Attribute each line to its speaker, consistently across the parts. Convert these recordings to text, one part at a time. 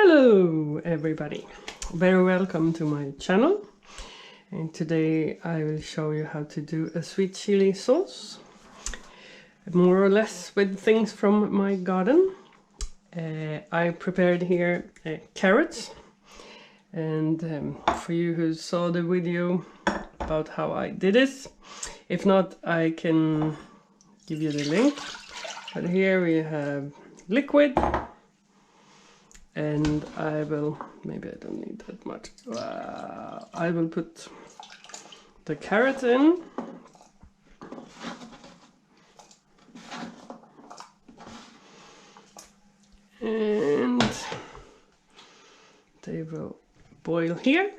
Speaker 1: Hello everybody, very welcome to my channel, and today I will show you how to do a sweet chili sauce, more or less with things from my garden. I prepared here carrots, and for you who saw the video about how I did this, if not I can give you the link, but here we have liquid. And I will, maybe I don't need that much. I will put the carrots in. And they will boil here.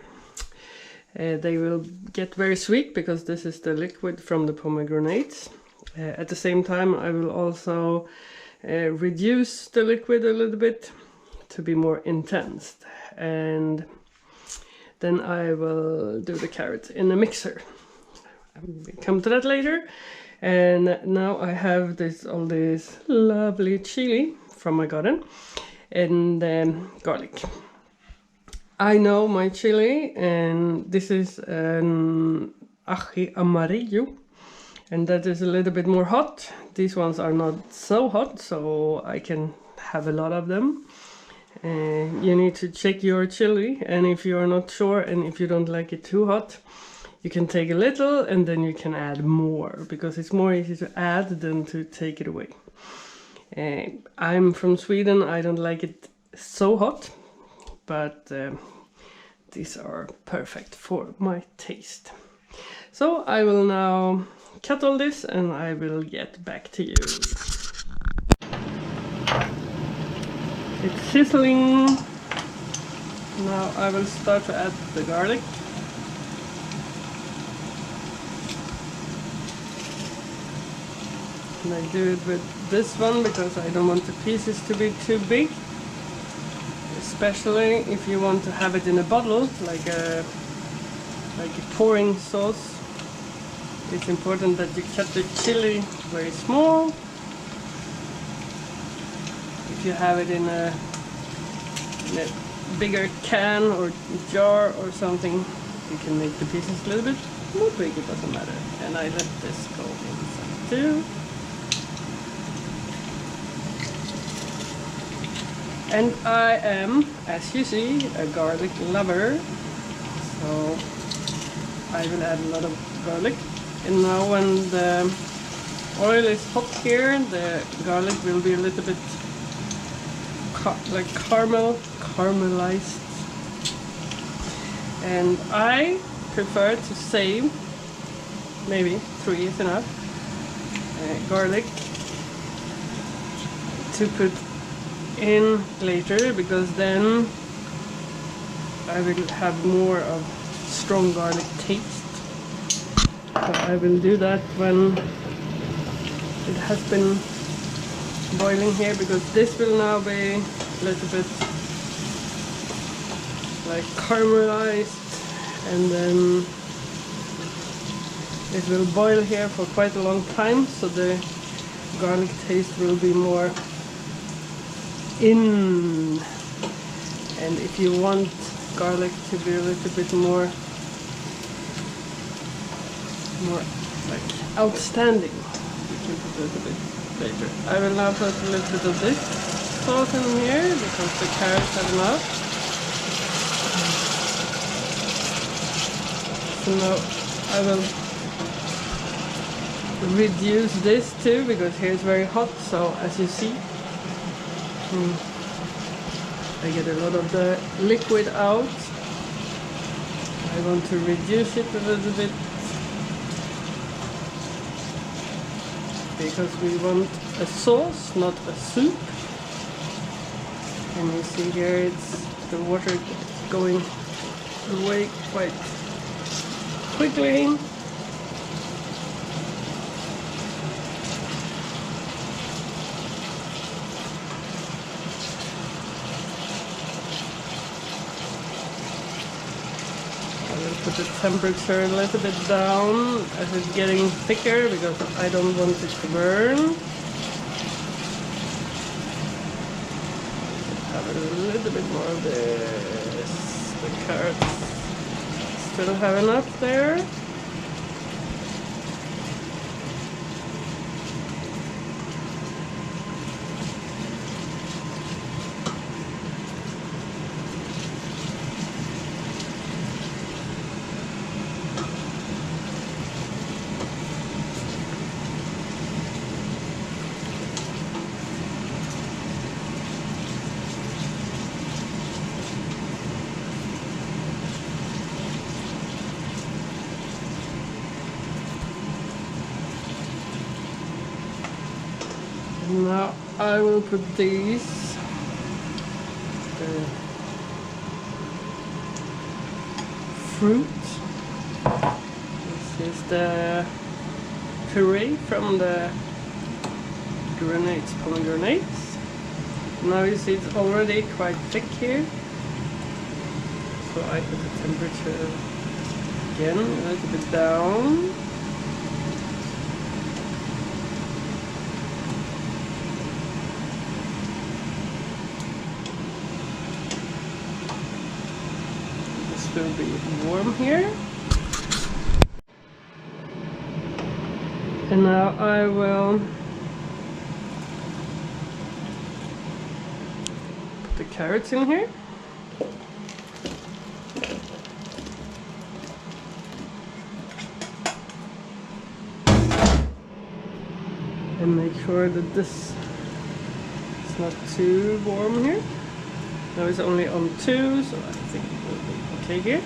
Speaker 1: They will get very sweet because this is the liquid from the pomegranates. At the same time, I will also reduce the liquid a little bit to be more intense, and then I will do the carrots in a mixer. We'll come to that later. And now I have all this lovely chili from my garden and garlic. I know my chili, and this is an ají amarillo, and that is a little bit more hot. These ones are not so hot, so I can have a lot of them. You need to check your chili, and if you are not sure and if you don't like it too hot, you can take a little and then you can add more, because it's more easy to add than to take it away. I'm from Sweden, I don't like it so hot, but these are perfect for my taste. So I will now cut all this and I will get back to you. It's sizzling. Now I will start to add the garlic. And I do it with this one because I don't want the pieces to be too big. Especially if you want to have it in a bottle, like a pouring sauce. It's important that you cut the chili very small. If you have it in a bigger can or jar or something, you can make the pieces a little bit more big, it doesn't matter. And I let this go inside too. And I am, as you see, a garlic lover, so I will add a lot of garlic. And now when the oil is hot here, the garlic will be a little bit like caramelized, and I prefer to save, maybe 3 is enough, garlic to put in later, because then I will have more of strong garlic taste. So I will do that when it has been boiling here, because this will now be a little bit like caramelized, and then it will boil here for quite a long time, so the garlic taste will be more in. And if you want garlic to be a little bit more like outstanding, you can put a little bit later. I will now put a little bit of this sauce in here because the carrots have enough. So now I will reduce this too, because here it's very hot, so as you see, I get a lot of the liquid out. I want to reduce it a little bit, because we want a sauce, not a soup. And you see here, it's the water going away quite quickly. I will put the temperature a little bit down as it's getting thicker, because I don't want it to burn. have a little bit more of this. The carrots still have enough there. Now I will put these fruit. This is the puree from the pomegranates. Now you see it's already quite thick here. So I put the temperature again a little bit down. Will be warm here, and now I will put the carrots in here. And make sure that this is not too warm here. Now it's only on 2, so I think it will be okay here.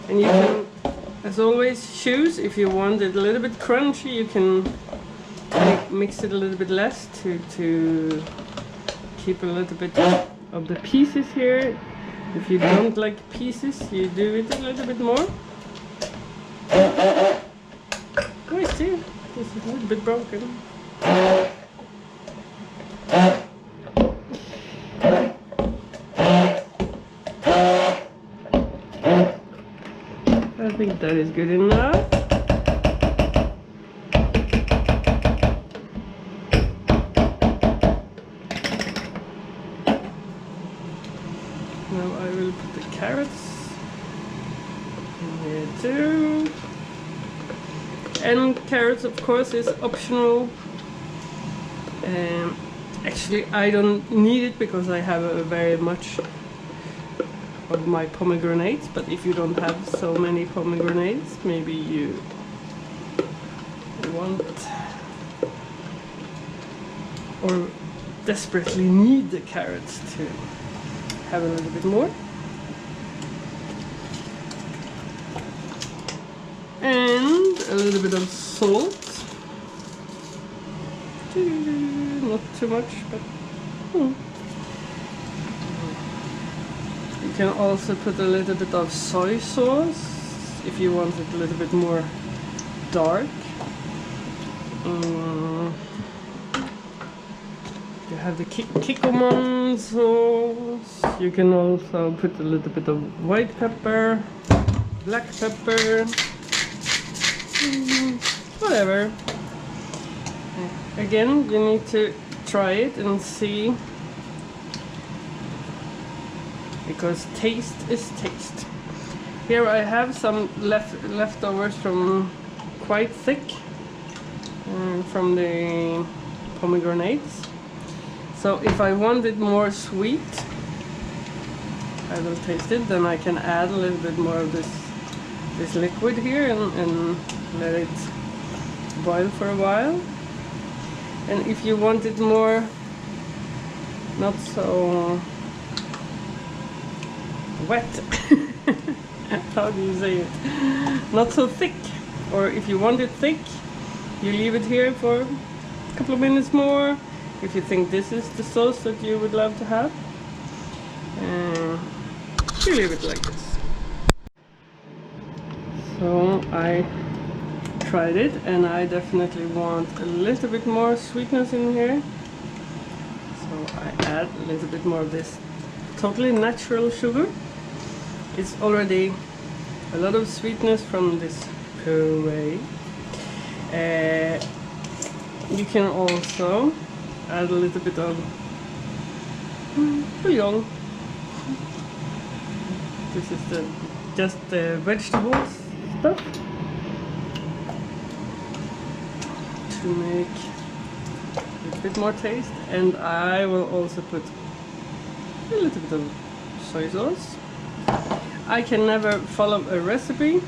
Speaker 1: And you can, as always, choose if you want it a little bit crunchy. You can mix it a little bit less to keep a little bit of the pieces here. If you don't like pieces, you do it a little bit more. Oh, I see, this is a little bit broken. I think that is good enough. Now I will put the carrots in here too. And carrots, of course, is optional. Actually, I don't need it because I have very much of my pomegranates. But if you don't have so many pomegranates, maybe you want or desperately need the carrots to have a little bit more. And a little bit of salt. Not too much, but you can also put a little bit of soy sauce if you want it a little bit more dark. You have the kikkoman sauce. You can also put a little bit of white pepper, black pepper, whatever. Again, you need to try it and see, because taste is taste. Here I have some leftovers from quite thick from the pomegranates. So if I want it more sweet, I will taste it. Then I can add a little bit more of this liquid here and let it boil for a while. And if you want it more, not so wet, how do you say it? Not so thick. Or if you want it thick, you leave it here for a couple of minutes more. If you think this is the sauce that you would love to have, you leave it like this. So I tried it, and I definitely want a little bit more sweetness in here. So I add a little bit more of this totally natural sugar. It's already a lot of sweetness from this puree. You can also add a little bit of bouillon. This is just the vegetables stuff to make a little bit more taste, and I will also put a little bit of soy sauce. I can never follow a recipe,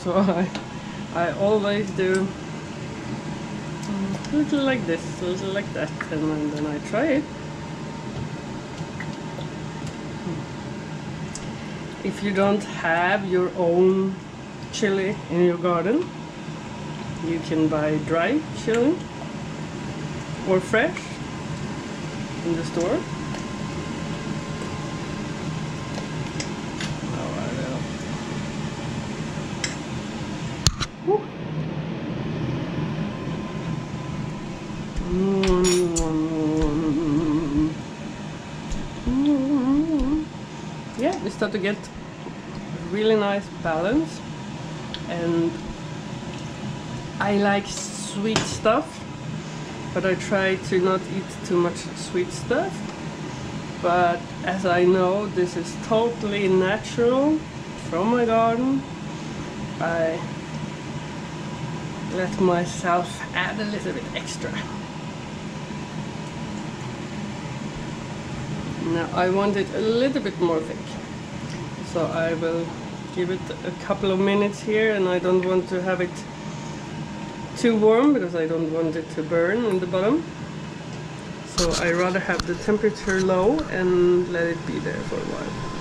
Speaker 1: so I always do a little like this, a little like that, and then I try it. If you don't have your own chili in your garden, you can buy dry chili or fresh in the store. Yeah, we start to get really nice balance, and I like sweet stuff, but I try to not eat too much sweet stuff. But as I know this is totally natural from my garden, I let myself add a little bit extra. Now I want it a little bit more thick, so I will give it a couple of minutes here, and I don't want to have it too warm because I don't want it to burn in the bottom. So I rather have the temperature low and let it be there for a while.